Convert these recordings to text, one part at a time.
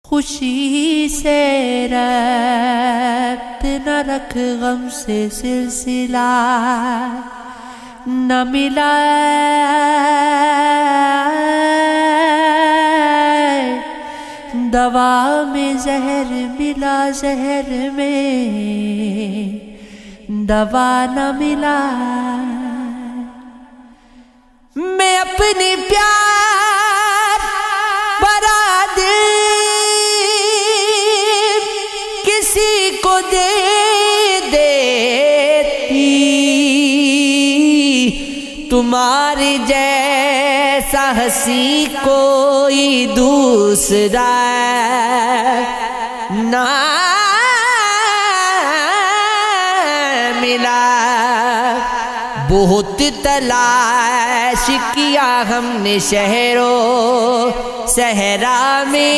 خوشی سے ربط نہ رکھ غم سے سلسلہ نہ ملا دوا میں زہر ملا زہر میں دوا نہ ملا میں اپنی پیار برا دل کسی کو دے دیتی تمہاری جیسا ہنسی کوئی دوسرا نہ ملا بہت تلاش کیا ہم نے شہر و صحرا میں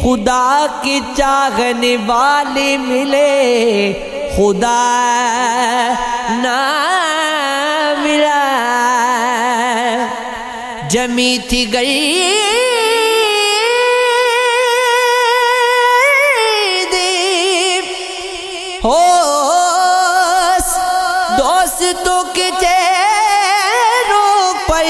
خدا کی چاہنے والے ملے خدا نہ ملا جمی تھی گئی دوستوں کے چہروں پر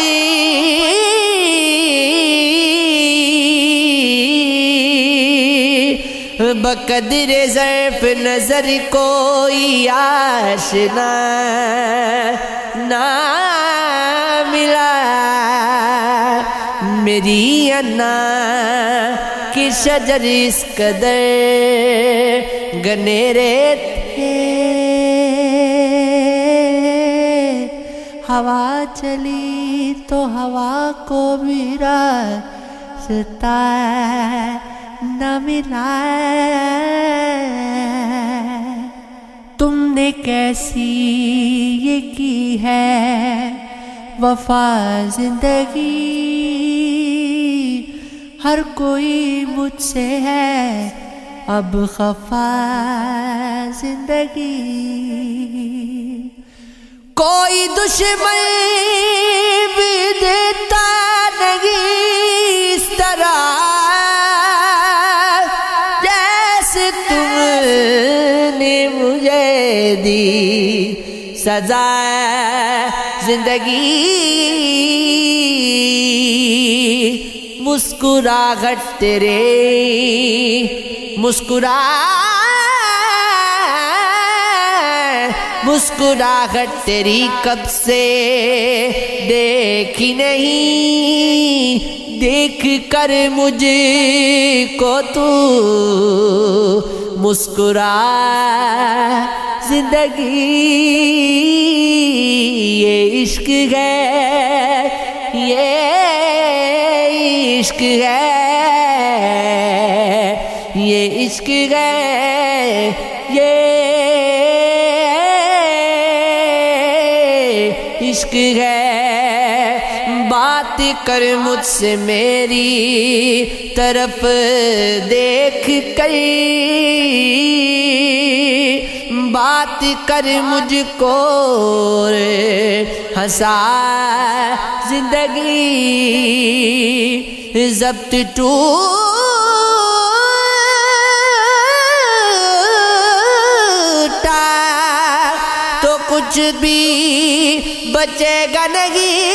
بقدر ظرف نظر کوئی آشنا نہ ملا میری انا کی شجر اس قدر گنیرے تھے ہوا چلی تو ہوا کو بھی راستہ نہ ملا تم نے کیسی یہ کی ہے وفا زندگی ہر کوئی مجھ سے ہے اب خفا زندگی کوئی دشمن بھی دیتا نہیں اس طرح جیسے تم نے مجھے دی سزا زندگی مسکراہٹ تیرے مسکراہٹ تیری کب سے دیکھی نہیں دیکھ کر مجھ کو تو مسکرا زندگی یہ عشق ہے یہ عشق ہے یہ عشق ہے یہ عشق ہے بات کر مجھ سے میری طرف دیکھ کر بات کر مجھ کو ہنسا زندگی ضبط ٹوٹا تو کچھ بھی بچے گا نہیں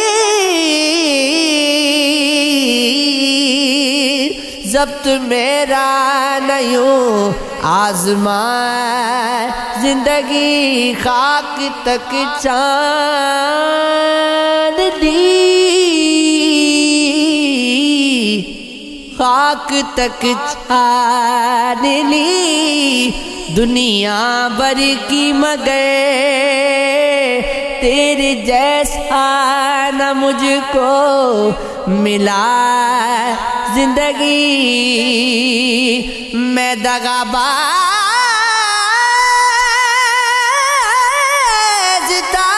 ضبط میرا نہیں آزمائے زندگی خاک تک چاند لی خاک تک چاند لی دنیا بھر کی مگر تیرے جیسا نہ مجھ کو ملا زندگی میں دغا باز تھا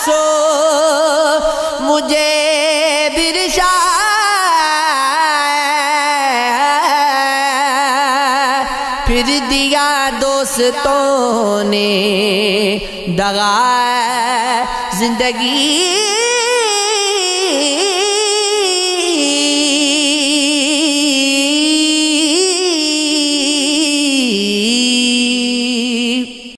سو مجھے برشا پھر دیا دوستوں نے دغا زندگی